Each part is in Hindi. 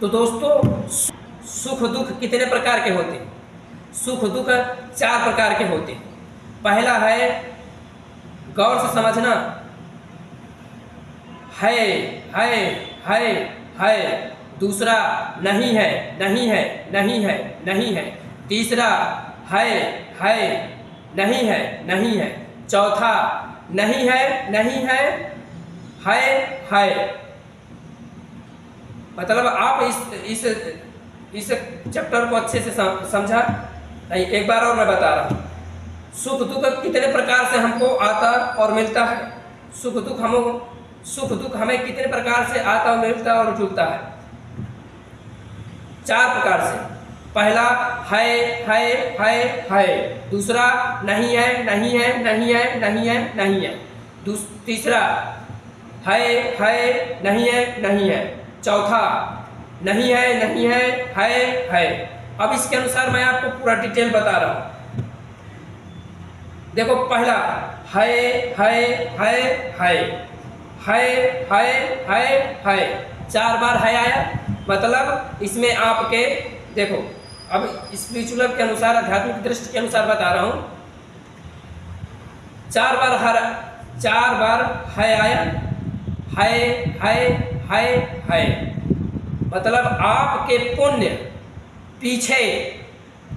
तो दोस्तों, सुख दुख कितने प्रकार के होते हैं? सुख दुख 4 प्रकार के होते हैं। पहला है, गौर से समझना, है है है है। दूसरा, नहीं है नहीं है नहीं है नहीं है। तीसरा, है नहीं है नहीं है। चौथा, नहीं है नहीं है है। मतलब आप इस चैप्टर को अच्छे से समझा नहीं? एक बार और मैं बता रहा हूँ। सुख दुख कितने प्रकार से हमको आता और मिलता है? सुख दुख हमें कितने प्रकार से आता और मिलता और जुड़ता है? 4 प्रकार से। पहला, है। दूसरा, नहीं है नहीं है नहीं है नहीं है नहीं है। तीसरा, है नहीं है नहीं है। चौथा, नहीं है नहीं है। अब इसके अनुसार मैं आपको पूरा डिटेल बता रहा हूं। देखो, पहला, है। 4 बार है आया, मतलब इसमें आपके देखो, अब स्पिरिचुअल के अनुसार, आध्यात्मिक दृष्टि के अनुसार बता रहा हूं। 4 बार है आया, है। मतलब आपके पुण्य पीछे,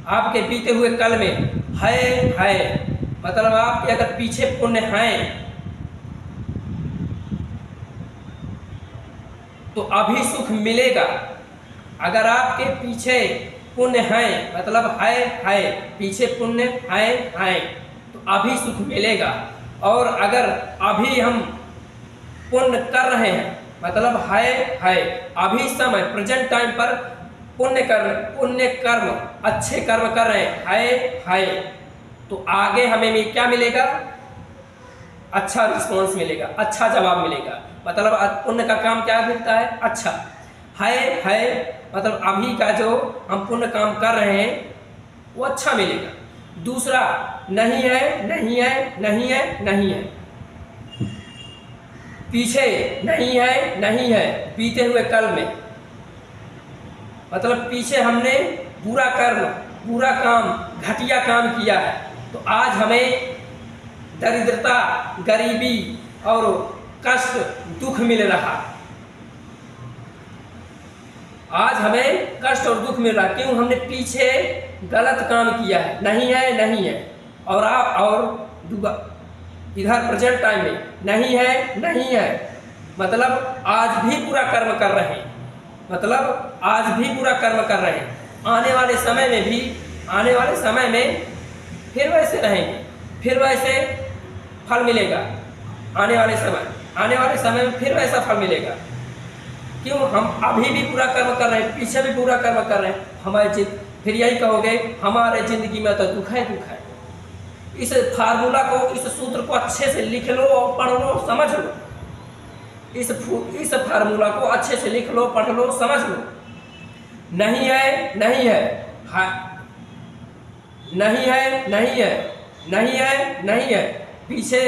आपके बीते हुए कल में है। मतलब आपके अगर पीछे पुण्य हैं तो अभी सुख मिलेगा। अगर आपके पीछे पुण्य हैं, मतलब है, पीछे पुण्य हैं तो अभी सुख मिलेगा। और अगर अभी हम पुण्य कर रहे हैं, मतलब है, अभी समय प्रेजेंट टाइम पर पुण्य कर्म अच्छे कर्म कर रहे हैं, तो आगे हमें क्या मिलेगा? अच्छा रिस्पॉन्स मिलेगा, अच्छा जवाब मिलेगा। मतलब पुण्य का काम क्या मिलता है? अच्छा है। मतलब अभी का जो हम पुण्य काम कर रहे हैं वो अच्छा मिलेगा। दूसरा, नहीं है नहीं है नहीं है नहीं है। पीछे नहीं है बीते हुए कल में, मतलब पीछे हमने बुरा काम, घटिया काम किया है, तो आज हमें दरिद्रता, गरीबी और कष्ट, दुख मिल रहा। आज हमें कष्ट और दुख मिल रहा, क्यों? हमने पीछे गलत काम किया है, नहीं है। और इधर प्रेजेंट टाइम में नहीं है, मतलब आज भी बुरा कर्म कर रहे हैं, आने वाले समय में फिर वैसे रहेंगे, फिर वैसे फल मिलेगा। आने वाले समय में फिर वैसा फल मिलेगा। क्यों? हम अभी भी बुरा कर्म कर रहे हैं, पीछे भी बुरा कर्म कर रहे हैं। फिर यही कहोगे, हमारे जिंदगी में तो दुख है। इस फार्मूला को, इस सूत्र को अच्छे से लिख लो और पढ़ लो, समझ लो। इस फार्मूला को अच्छे से लिख लो, पढ़ लो, समझ लो। नहीं है नहीं है, पीछे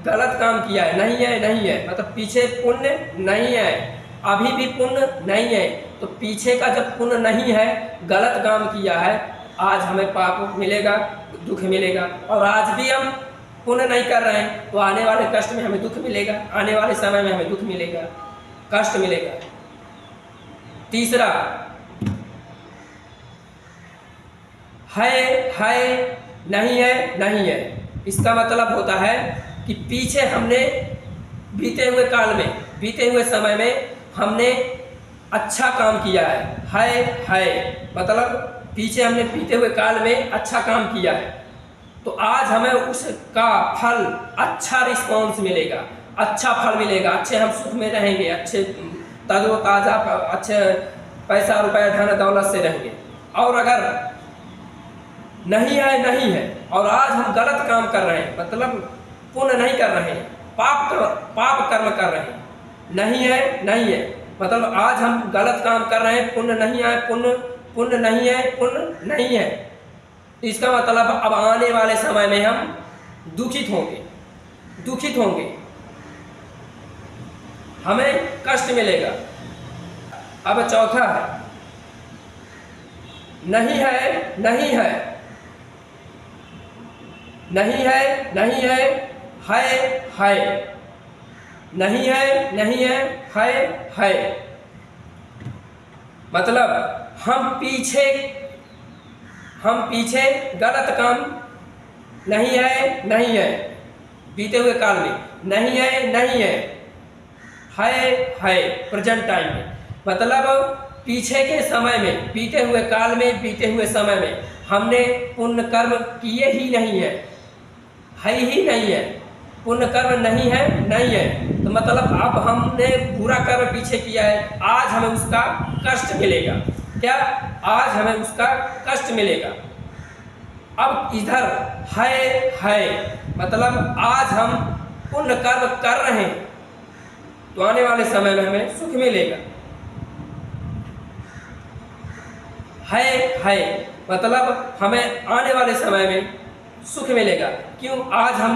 गलत काम किया है, नहीं है, मतलब पीछे पुण्य नहीं है, अभी भी पुण्य नहीं है। तो पीछे का जब पुण्य नहीं है, गलत काम किया है, आज हमें पाप मिलेगा, दुख मिलेगा। और आज भी हम पुण्य नहीं कर रहे हैं, तो आने वाले कष्ट में हमें दुख मिलेगा, आने वाले समय में हमें दुख मिलेगा, कष्ट मिलेगा। तीसरा, है नहीं है। इसका मतलब होता है कि पीछे हमने बीते हुए काल में, बीते हुए समय में हमने अच्छा काम किया है, मतलब पीछे हमने बीते हुए काल में अच्छा काम किया है, तो आज हमें उसका फल, अच्छा रिस्पॉन्स मिलेगा, अच्छा फल मिलेगा, अच्छे हम सुख में रहेंगे, अच्छे तरोताजा, अच्छे पैसा रुपया धन दौलत से रहेंगे। और अगर नहीं है और आज हम गलत काम कर रहे हैं, मतलब पुण्य नहीं कर रहे हैं, पाप कर्म कर रहे हैं, नहीं है, मतलब आज हम गलत काम कर रहे हैं, पुण्य नहीं है। इसका मतलब अब आने वाले समय में हम दुखित होंगे, हमें कष्ट मिलेगा। अब चौथा है नहीं है नहीं है, नहीं है नहीं है, है, नहीं है नहीं है। मतलब हम पीछे गलत काम नहीं है बीते हुए काल में, नहीं है प्रेजेंट टाइम में। मतलब पीछे के समय में, बीते हुए काल में, बीते हुए समय में हमने पुण्य कर्म किए ही नहीं है ही नहीं है, पुण्य कर्म नहीं है। तो मतलब अब हमने बुरा कर्म पीछे किया है, आज हमें उसका कष्ट मिलेगा। क्या? आज हमें उसका कष्ट मिलेगा। अब इधर है मतलब आज हम पुण्य कर्म कर रहे हैं तो आने वाले समय में हमें सुख मिलेगा। है मतलब हमें आने वाले समय में सुख मिलेगा। क्यों? आज हम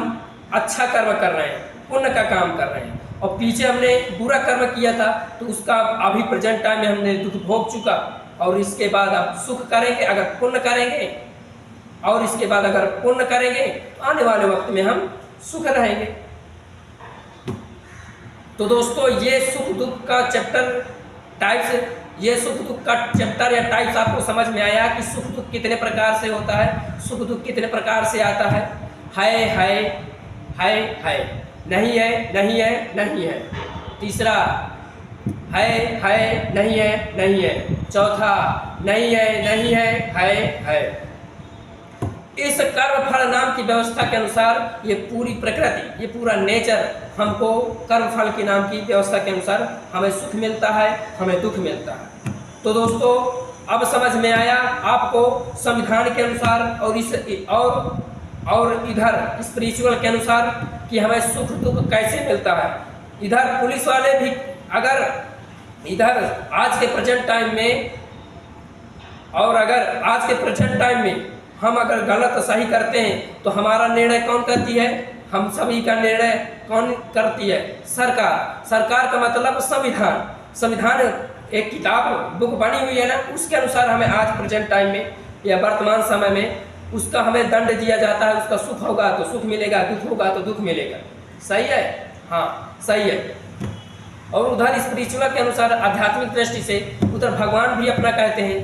अच्छा कर्म कर रहे हैं, पुण्य का काम कर रहे हैं, और पीछे हमने बुरा कर्म किया था तो उसका अभी प्रेजेंट टाइम में हमने दुख भोग चुका, और इसके बाद अब सुख करेंगे अगर पुण्य करेंगे, और इसके बाद अगर पुण्य करेंगे तो आने वाले वक्त में हम सुख रहेंगे। तो दोस्तों ये सुख दुख का चैप्टर टाइप्स, ये सुख दुख का चैप्टर या टाइप्स आपको समझ में आया कि सुख दुख कितने प्रकार से होता है, सुख दुख कितने प्रकार से आता है। नहीं है। तीसरा है नहीं है। चौथा नहीं है। इस कर्म फल नाम की व्यवस्था के अनुसार ये पूरी प्रकृति, ये पूरा नेचर हमको कर्म फल के नाम की व्यवस्था के अनुसार हमें सुख मिलता है, हमें दुख मिलता है। तो दोस्तों अब समझ में आया आपको संविधान के अनुसार और इधर स्पिरिचुअल के अनुसार कि हमें सुख दुख कैसे मिलता है। इधर पुलिस वाले भी अगर इधर आज के प्रेजेंट टाइम में, और अगर आज के प्रेजेंट टाइम में हम अगर गलत सही करते हैं तो हमारा निर्णय कौन करती है? हम सभी का निर्णय कौन करती है? सरकार। सरकार का मतलब संविधान एक किताब बुक बनी हुई है ना, उसके अनुसार हमें आज प्रेजेंट टाइम में या वर्तमान समय में उसका हमें दंड दिया जाता है। उसका सुख होगा तो सुख मिलेगा, दुख होगा तो दुख मिलेगा। सही है? हाँ सही है। और उधर स्पिरिचुअल के अनुसार आध्यात्मिक दृष्टि से उधर भगवान भी अपना कहते हैं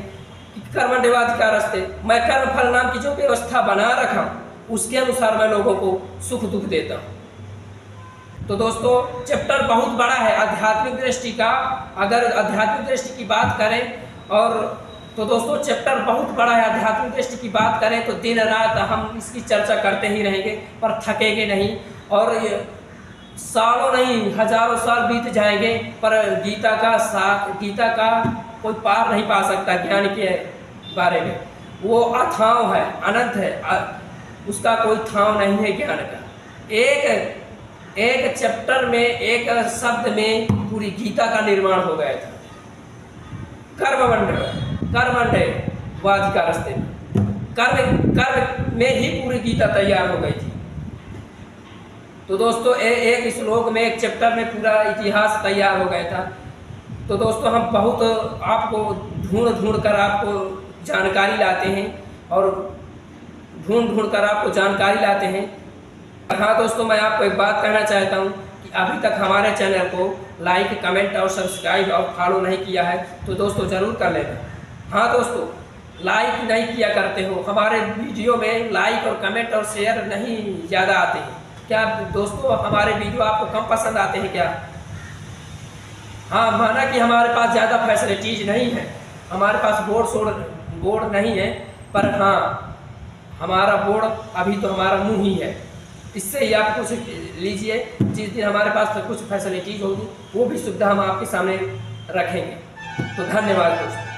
कि कर्मण्येवाधिकारस्ते, मैं कर्म फल नाम की जो व्यवस्था बना रखा उसके अनुसार मैं लोगों को सुख दुख देता हूँ। तो दोस्तों चैप्टर बहुत बड़ा है आध्यात्मिक दृष्टि का। अगर आध्यात्मिक दृष्टि की बात करें और तो दोस्तों चैप्टर बहुत बड़ा है। आध्यात्मिक दृष्टि की बात करें तो दिन रात हम इसकी चर्चा करते ही रहेंगे पर थकेंगे नहीं, और सालों नहीं हजारों साल बीत जाएंगे पर गीता का कोई पार नहीं पा सकता। ज्ञान के बारे में वो अथांव है, अनंत है, उसका कोई थांव नहीं है ज्ञान का। एक चैप्टर में, एक शब्द में पूरी गीता का निर्माण हो गया था। कर्मण्येवाधिकारस्ते, कर्म में ही पूरी गीता तैयार हो गई थी। तो दोस्तों एक श्लोक में, एक चैप्टर में पूरा इतिहास तैयार हो गया था। तो दोस्तों हम बहुत आपको ढूंढ कर आपको जानकारी लाते हैं, और ढूंढ कर आपको जानकारी लाते हैं। हाँ दोस्तों मैं आपको एक बात कहना चाहता हूँ कि अभी तक हमारे चैनल को लाइक, कमेंट और सब्सक्राइब और फॉलो नहीं किया है तो दोस्तों ज़रूर कर लेना। हाँ दोस्तों लाइक नहीं किया करते हो, हमारे वीडियो में लाइक और कमेंट और शेयर नहीं ज़्यादा आते हैं। क्या दोस्तों हमारे वीडियो आपको कम पसंद आते हैं क्या? हाँ, माना कि हमारे पास ज़्यादा फैसिलिटीज़ नहीं है, हमारे पास बोर्ड नहीं है, पर हाँ हमारा बोर्ड अभी तो हमारा मुँह ही है। इससे ही आप कुछ लीजिए, जिस दिन हमारे पास कुछ फैसिलिटीज़ होगी वो भी सुविधा हम आपके सामने रखेंगे। तो धन्यवाद दोस्तों।